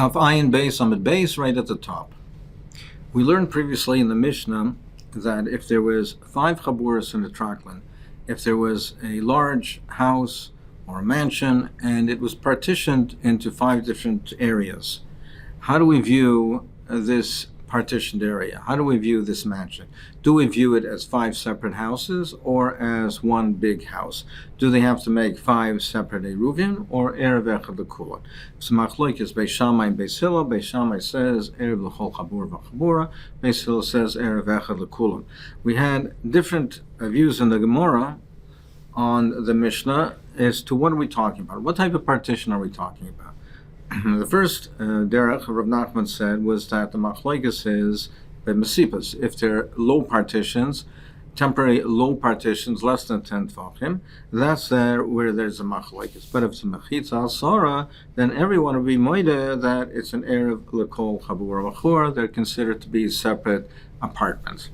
Taf Ayin Beis Amud Beis, right at the top. We learned previously in the Mishnah that if there was 5 chaburas in the tracklin, if there was a large house or a mansion and it was partitioned into 5 different areas, how do we view this partitioned area? How do we view this mansion? Do we view it as 5 separate houses or as one big house? Do they have to make 5 separate Eruvin or Erev Echad L'Kulan? So Machlokes Beis Shammai and Beis Hillel. Beis Shammai says Erev L'Chol Chabur V'Chabura. Beis Hillel says Erev Echad L'Kulan. We had different views in the Gemara on the Mishnah as to what are we talking about? What type of partition are we talking about? The first derech Rav Nachman said was that the machlokes is by Mesipas. If they're low partitions, temporary low partitions, less than 10 tefachim, that's there where there's a machlokes. But if it's a mechitza asara, then everyone will be moide that it's an erev l'kol chabur v'chur. They're considered to be separate apartments.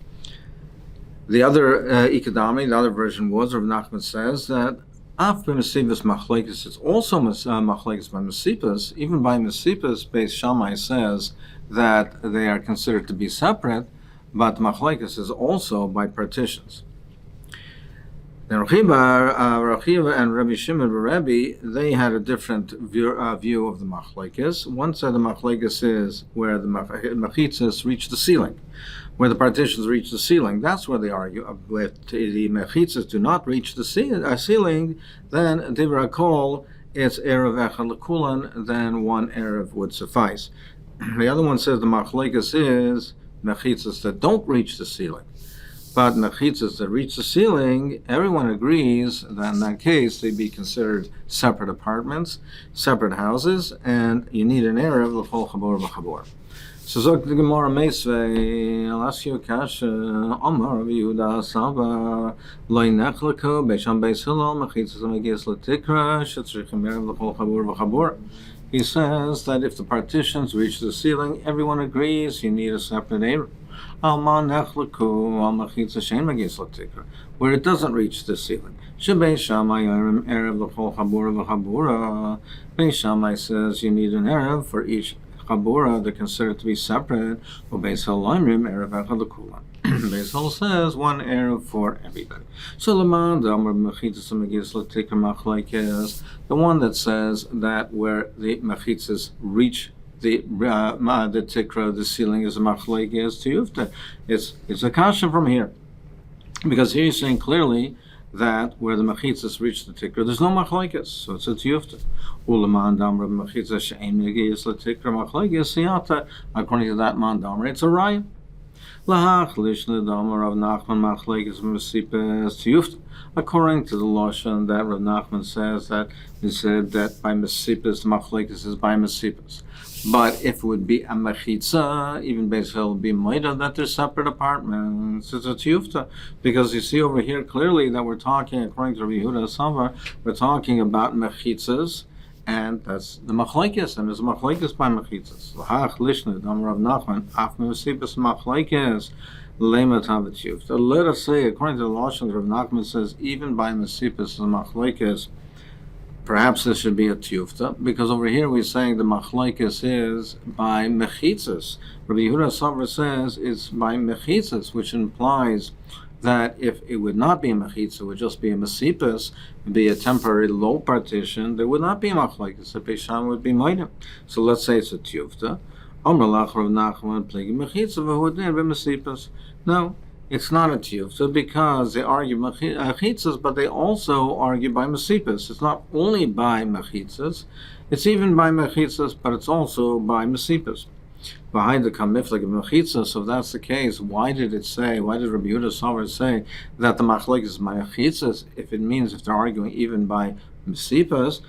The other ikadami, the other version was Rav Nachman says that Af b'Mesipus machlokes, it's also machlokes by Mesipas. Even by Mesipas, Beis Shammai says that they are considered to be separate, but machlokes is also by partitions. Now, Rachiva and Rabbi Shimon Rebbe, they had a different view of the machlokes. One said the machlokes is where the mechitzas reach the ceiling. Where the partitions reach the ceiling, that's where they argue. If the mechitzas do not reach the ceiling, then divra kol, it's erev echad l'kulan, then one erev would suffice. The other one says the machlokes is mechitzas that don't reach the ceiling. But mechitzas that reach the ceiling, everyone agrees that in that case they'd be considered separate apartments, separate houses, and you need an erev l'chol chabur v'chabur. So Zok the Gemara Meisvei, I'll ask you a kasha. Amar Rabbi Yehuda Saba Loi Nechleko Beisham Beis Hillel Mechitzas Megias L'Tikra Shetzrichim Erev L'Chol Chabur V'Chabur. He says that if the partitions reach the ceiling, everyone agrees you need a separate erev. Alma Nechleko Al Mechitzas Shein Megias L'Tikra, where it doesn't reach the ceiling. Shebeis Shammai Erev L'Chol Chabur V'Chabura. Beis Shammai says you need an erev for each chabura, they're considered to be separate. Beis Hillel says one erev for everybody. So the one that says that where the mechitzas reach the tikra, the ceiling, is a machlokes to yufta. It's a kasha from here, because here he's saying clearly that where the mechitzas reach the tikra, there's no machlokes, so it's a tiyufta. According to that mandamar, it's a raya. According to the Lashon that Rav Nachman says that he said that by Mesipas, the machlokes is by Mesipas. But if it would be a mechitza, even Beis Hillel would be moida that they're separate apartments. It's a tiyufta, because you see over here clearly that we're talking, according to Rabbi Yehuda Savar, we're talking about mechitzas, and that's the machlokes, and there's machlokes by mechitzas. L'hach lishna dam Rav Nachman af Mesipas machlokes lema tav tiyufta. Let us say, according to the Lashon, Rav Nachman says even by Mesipas the machlokes. Perhaps this should be a tiyufta, because over here we're saying the machlokes is by mechitzas. Rabbi Yehuda Savar says it's by mechitzas, which implies that if it would not be a mechitza, it would just be a mesipas, be a temporary low partition, there would not be a machlokes. The Beis Shammai would be moidim. So let's say it's a tiyufta. Amar lach Rav Nachman plegi mechitza v'hodin b'mesipas. No. It's not a tiyufta because they argue mechitzas, but they also argue by mesipas. It's not only by mechitzas, it's even by mechitzas, but it's also by mesipas. Behind the kamiflik of mechitzas, so if that's the case, why did Rabbi Yehuda Savar say that the machlokes is by mechitzas, if it means if they're arguing even by mesipas,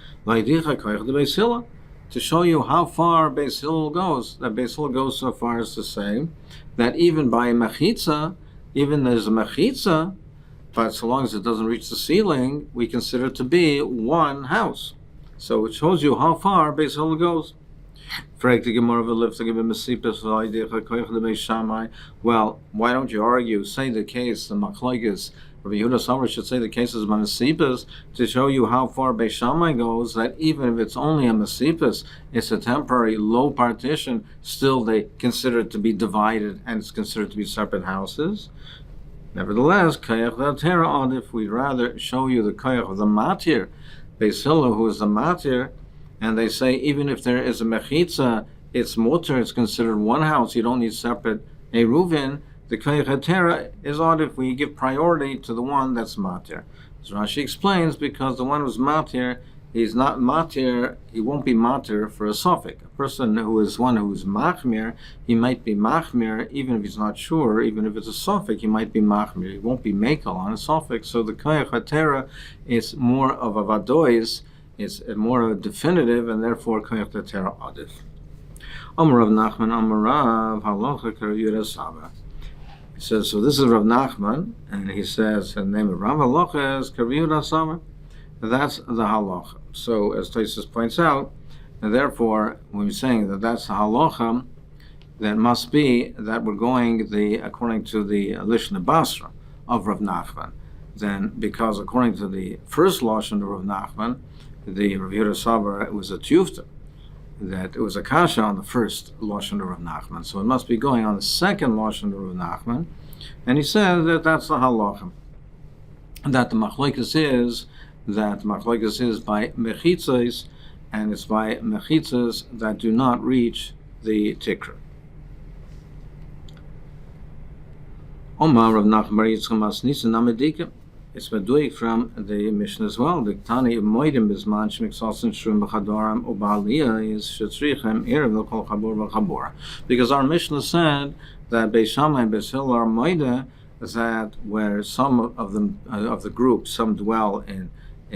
to show you how far Beis Hillel goes, that Beis Hillel goes so far as to say that even by mechitza, even there's a mechitza, but so long as it doesn't reach the ceiling, we consider it to be one house. So it shows you how far Beis Hillel goes. Well, why don't you argue? Say the case, the machlokes Rabbi Yehuda Sover should say the case is Masipus to show you how far Beis Shammai goes, that even if it's only a Masipus, it's a temporary low partition, still they consider it to be divided and it's considered to be separate houses. Nevertheless, Koyach Vatera Adif, we'd rather show you the Koyach of the Matir, Beis Hillel, who is the Matir, and they say even if there is a Mechitza, it's Mutter, it's considered one house, you don't need separate Eruvin. The Koyach Vatera is Adif, we give priority to the one that's Matir. So Rashi explains, because the one who's Matir, he's not Matir, he won't be Matir for a suffix. A person who is one who is Machmir, he might be Machmir, even if he's not sure, even if it's a suffix, he might be Machmir. He won't be Mekel on a suffix. So the Koyach Vatera is more of a Vadois, it's more of a definitive, and therefore Koyach Vatera Adif. Amar Rav Nachman, Amar Rav, Halacha Karayura Saba. He says, so this is Rav Nachman, and he says, the name of Rav Halacha is Karayura Saba. That's the halacha. So, as Tosfos points out, and therefore, when we're saying that that's the halacha, then it must be that we're going according to the Lishna Basra of Rav Nachman. Then, because according to the first lashon of Rav Nachman, the Rav Yehuda Savar, it was a tiyufta, that it was a kasha on the first lashon of Rav Nachman. So it must be going on the second lashon of Rav Nachman, and he said that that's the halacha. That the machlokes is by mechitzas, and it's by mechitzas that do not reach the tikra. Omar Rav Nachman Bar Yitzchak Masnisan Amedika. It's meduik from the Mishnah as well. The Tani Moedim Bisman Shmiksasin Shrum B'Chadoram Ubaliyah is Shetzrichem Erev L'Kol Chabur V'Chabura. Because our Mishnah said that Beis Shammai and Beis Hillel are Moedah, that where some of them of the group, some dwell in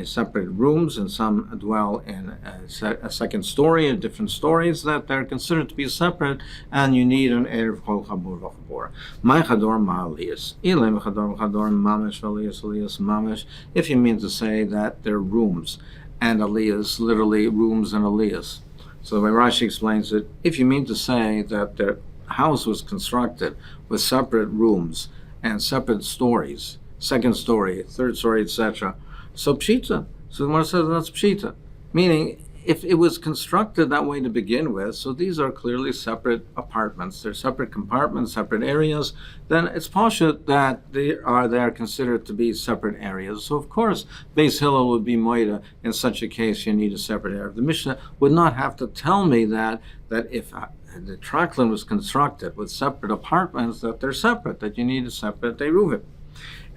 separate rooms and some dwell in a second story, in different stories, that they're considered to be separate, and you need an Erev Kol Chabur V'Chabur. My Chador Ma'aliyas. Ilem Chador Mamish Aliyas Mamish. If you mean to say that they're rooms and aliyas, literally rooms and aliyas. So the way Rashi explains it, if you mean to say that their house was constructed with separate rooms and separate stories, second story, third story, etc., so pshita. So the Gemara says that's pshita, meaning if it was constructed that way to begin with, so these are clearly separate apartments, they're separate compartments, separate areas, then it's pashut that they are considered to be separate areas. So of course, Beis Hillel would be moida. In such a case, you need a separate area. The Mishnah would not have to tell me that if the tracklin was constructed with separate apartments, that they're separate, that you need a separate Eruvin.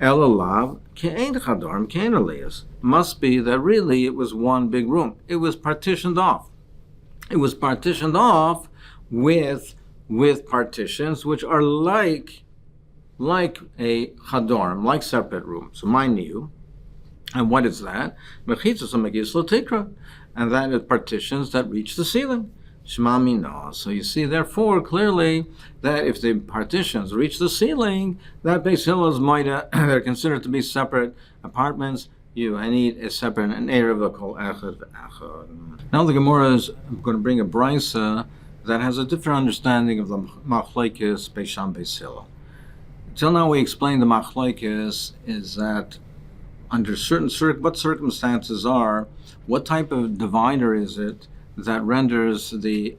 Elalav ke'ein chadorm ke'ein aliyas. Must be that really it was one big room. It was partitioned off. It was partitioned off with partitions which are like a chadorm, like separate rooms. So mind you, and what is that? Mechitzas amagis l'tikra, and that is partitions that reach the ceiling. Shema Mina. So you see, therefore, clearly that if the partitions reach the ceiling, that Beis Hillel's moida, they're considered to be separate apartments. You need a separate an erev called echad v'echad. Now the Gemara is going to bring a brisa that has a different understanding of the machlokes Beis Shammai Beis Hillel. Till now, we explained the machlokes is that under what circumstances are, what type of divider is it that renders the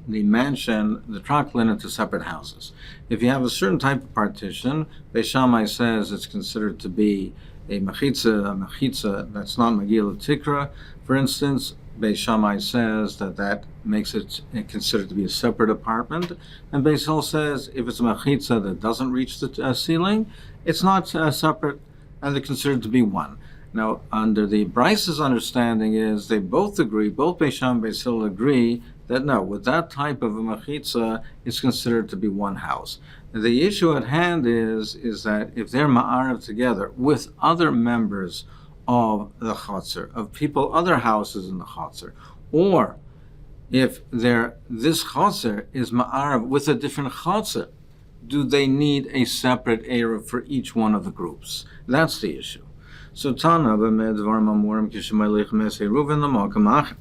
mansion, the tracklin, into separate houses. If you have a certain type of partition, Beis Shammai says it's considered to be a mechitza that's not Megillah Tikra. For instance, Beis Shammai says that makes it considered to be a separate apartment, and Beis Hillel says if it's a mechitza that doesn't reach the ceiling, it's not separate, and they're considered to be one. Now, under the Brice's understanding is they both agree, both Beis Shammai and Beis Hillel agree that no, with that type of a mechitza, it's considered to be one house. The issue at hand is that if they're ma'arav together with other members of the chotzer, of people, other houses in the chotzer, or if this chotzer is ma'arav with a different chotzer, do they need a separate erev for each one of the groups? That's the issue. So Tana b'med dvar mamurim kishemaylich Masechet Eruvin l'malkam.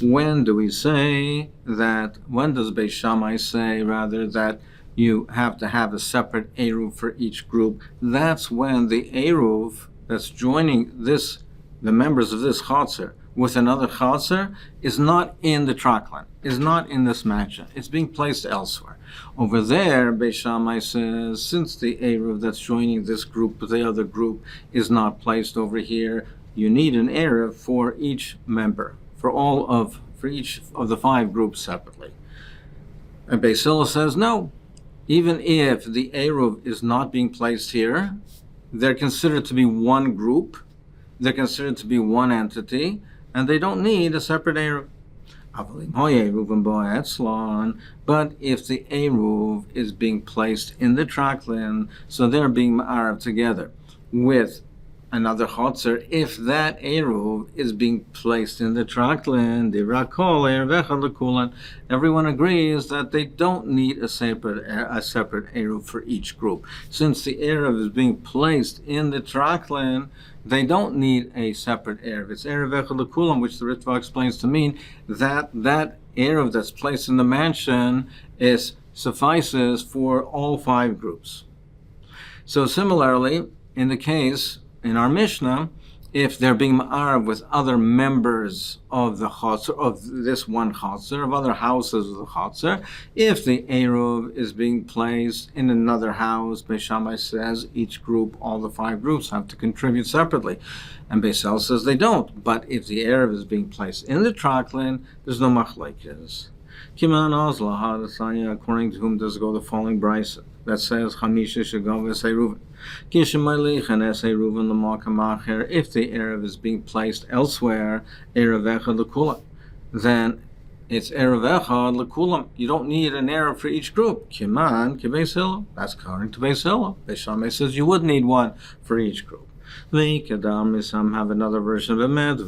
When do we say that? When does Beis Shammai say rather that you have to have a separate Eruv for each group. That's when the Eruv that's joining the members of this Chotzer with another Chotzer is not in the Traklin, is not in this mansion. It's being placed elsewhere. Over there, Beis Shammai says, since the Eruv that's joining this group with the other group is not placed over here, you need an Eruv for each member, for each of the 5 groups separately. And Beis Hillel says, no, even if the Eruv is not being placed here, they're considered to be one group, they're considered to be one entity, and they don't need a separate Eruv. But if the Eruv is being placed in the Traklin, so they're being ma'arav together with another Chotzer, if that Eruv is being placed in the Traklin, everyone agrees that they don't need a separate Eruv for each group. Since the Eruv is being placed in the Traklin, they don't need a separate Eruv. It's Eruv Echad L'Kulam, which the Ritva explains to mean that Eruv that's placed in the mansion suffices for all 5 groups. So similarly, in our Mishnah, if they're being ma'arav with other members of the Chotzer, of this one Chotzer, of other houses of the Chotzer, if the Eruv is being placed in another house, Beis Shammai says each group, all the 5 groups, have to contribute separately. And Beis Hillel says they don't. But if the Eruv is being placed in the Traklin, there's no machlekes. Kiman Ozla, according to whom does go the following brisa that says Chamisha Shagav Es Eruvin. If the Eruv is being placed elsewhere, Eruv Echad L'Kulam, then it's Eruv Echad L'Kulam. You don't need an Eruv for each group. Kiman Beis Hillel. That's according to Beis Hillel. Beis Shammai says you would need one for each group. Some have another version of Emet.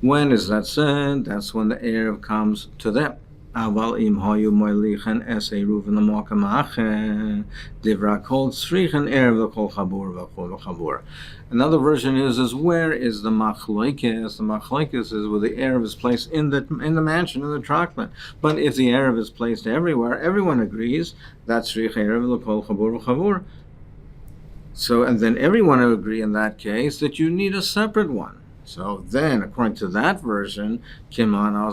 When is that said? That's when the Eruv comes to them. Another version is where is the machlokes? The machlokes is where the Eruv is placed in the mansion, in the Traklin. But if the Eruv is placed everywhere, everyone agrees that's Shrich Eruv l'kol chabur v'chabur. So, and then everyone will agree in that case that you need a separate one. So then, according to that version, according to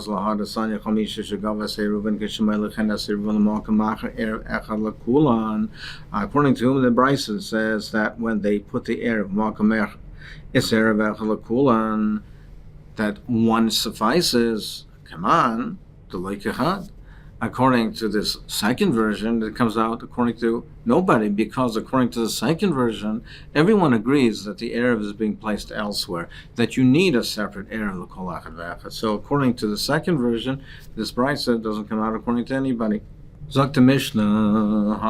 the Brisa says that when they put the Eruv it's Eruv Echad L'Kulan, that one suffices. The Leikechad. According to this second version, it comes out according to nobody, because according to the second version, everyone agrees that the Eruv is being placed elsewhere, that you need a separate Eruv l'kol echad v'echad. So according to the second version, this brisa doesn't come out according to anybody. Zok the Mishnah,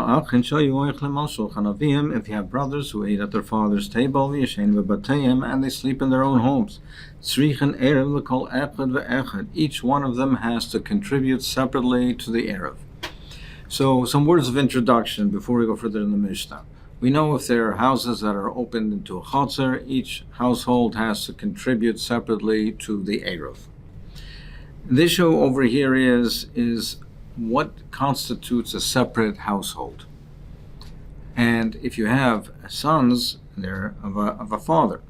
if you have brothers who eat at their father's table, and they sleep in their own homes, each one of them has to contribute separately to the Eruv. So some words of introduction before we go further in the Mishnah. We know if there are houses that are opened into a Chotzer, each household has to contribute separately to the Eruv. The issue over here is what constitutes a separate household. And if you have sons, they're of a father,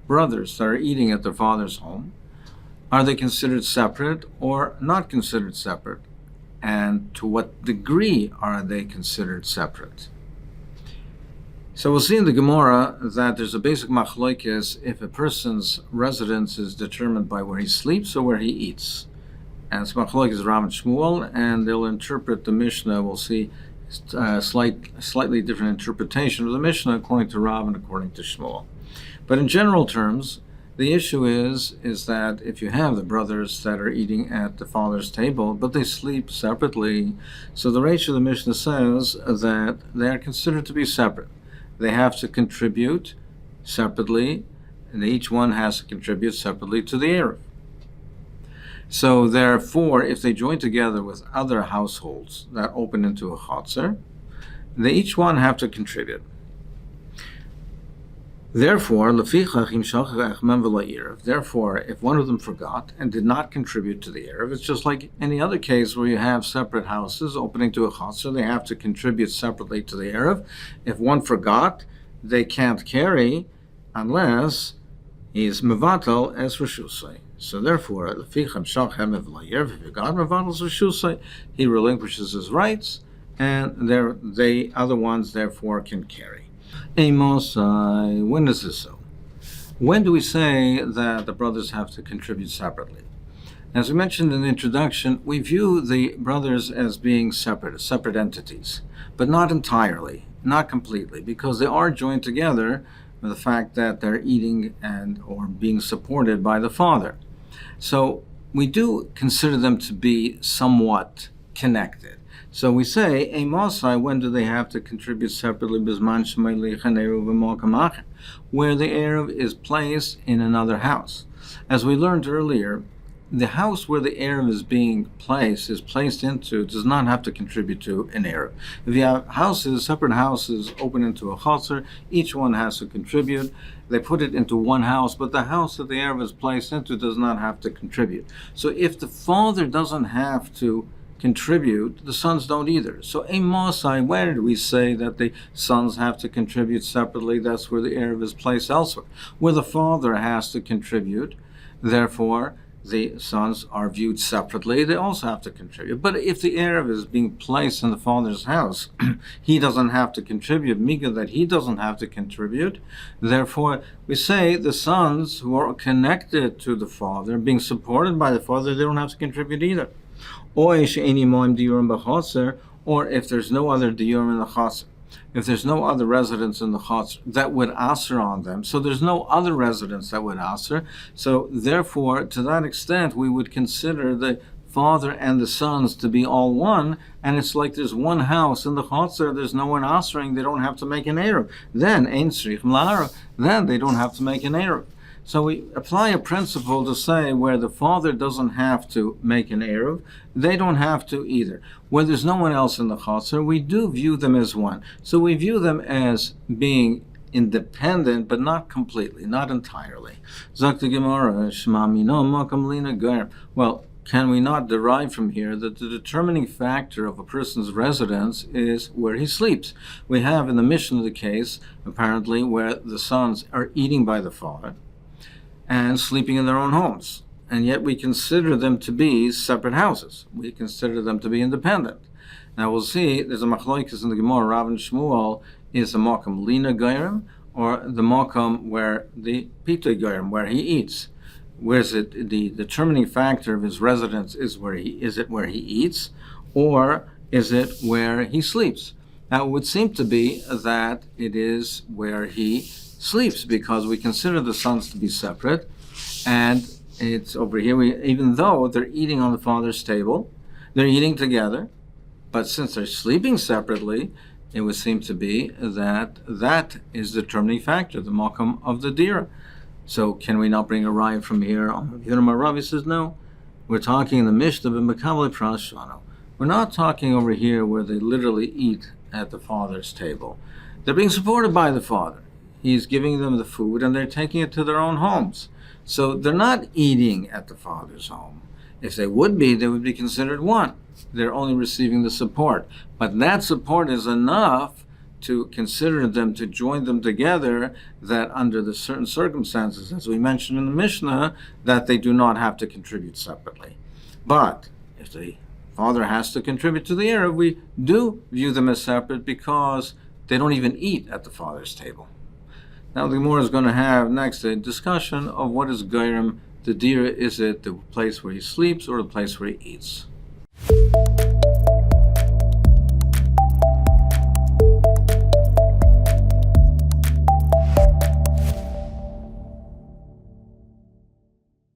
brothers that are eating at their father's home, are they considered separate or not considered separate? And to what degree are they considered separate? So we'll see in the Gemara that there's a basic machlokes if a person's residence is determined by where he sleeps or where he eats. And it's machlokes Rav and Shmuel, and they'll interpret the Mishnah. We'll see slightly different interpretation of the Mishnah according to Rav and according to Shmuel. But in general terms, the issue is that if you have the brothers that are eating at the father's table, but they sleep separately, so the ratio of the Mishnah says that they are considered to be separate. They have to contribute separately, and each one has to contribute separately to the Eruv. So therefore, if they join together with other households that open into a Chotzer, they each one have to contribute. Therefore, if one of them forgot and did not contribute to the Erev, it's just like any other case where you have separate houses opening to a chaser, they have to contribute separately to the Erev. If one forgot, they can't carry unless he's mevatel as reshusay. So therefore, if he forgot mevatel reshusay, he relinquishes his rights, and the other ones therefore can carry. Amosai, when is this so? When do we say that the brothers have to contribute separately? As we mentioned in the introduction, we view the brothers as being separate entities, but not entirely, not completely, because they are joined together with the fact that they're eating and or being supported by the father. So we do consider them to be somewhat connected. So we say, Amosai, when do they have to contribute separately? Where the Erev is placed in another house. As we learned earlier, the house where the Erev is being placed into, does not have to contribute to an Erev. If you have separate houses open into a chaser, each one has to contribute. They put it into one house, but the house that the Erev is placed into does not have to contribute. So if the father doesn't have to contribute, the sons don't either. So Amosai, where do we say that the sons have to contribute separately? That's where the Erev is placed elsewhere. Where the father has to contribute, therefore the sons are viewed separately, they also have to contribute. But if the Erev is being placed in the father's house, he doesn't have to contribute, miga that he doesn't have to contribute. Therefore, we say the sons who are connected to the father, being supported by the father, they don't have to contribute either. Or if there's no other diurim in the chaser, if there's no other residence in the chaser that would aser on them, so there's no other residence that would aser, so therefore, to that extent, we would consider the father and the sons to be all one, and it's like there's one house in the chaser, there's no one asering, they don't have to make an eruv. Then, then they don't have to make an eruv. So we apply a principle to say where the father doesn't have to make an eruv, they don't have to either. Where there's no one else in the chaser, we do view them as one. So we view them as being independent, but not completely, not entirely. Well, can we not derive from here that the determining factor of a person's residence is where he sleeps? We have in the Mishnah the case, apparently, where the sons are eating by the father and sleeping in their own homes. And yet we consider them to be separate houses. We consider them to be independent. Now we'll see, there's a machlokes in the Gemara, Rav and Shmuel, is the makam lina gairim, or the makam where the pita gairim, where he eats. Where is it the determining factor of his residence is where he eats, or is it where he sleeps? Now it would seem to be that it is where he sleeps, because we consider the sons to be separate, and it's over here, even though they're eating on the father's table, they're eating together, but since they're sleeping separately, it would seem to be that that is the determining factor, the makam of the dira. So can we not bring a raya from here? Ravi says no. We're talking in the Mishnah of Makabale Prashano. We're not talking over here where they literally eat at the father's table. They're being supported by the father. He's giving them the food, and they're taking it to their own homes. So they're not eating at the father's home. If they would be considered one. They're only receiving the support. But that support is enough to consider them, to join them together, that under the certain circumstances, as we mentioned in the Mishnah, that they do not have to contribute separately. But if the father has to contribute to the Erev, we do view them as separate because they don't even eat at the father's table. Now the Gemara is going to have next a discussion of what is Gairim. The Dira, is it the place where he sleeps or the place where he eats?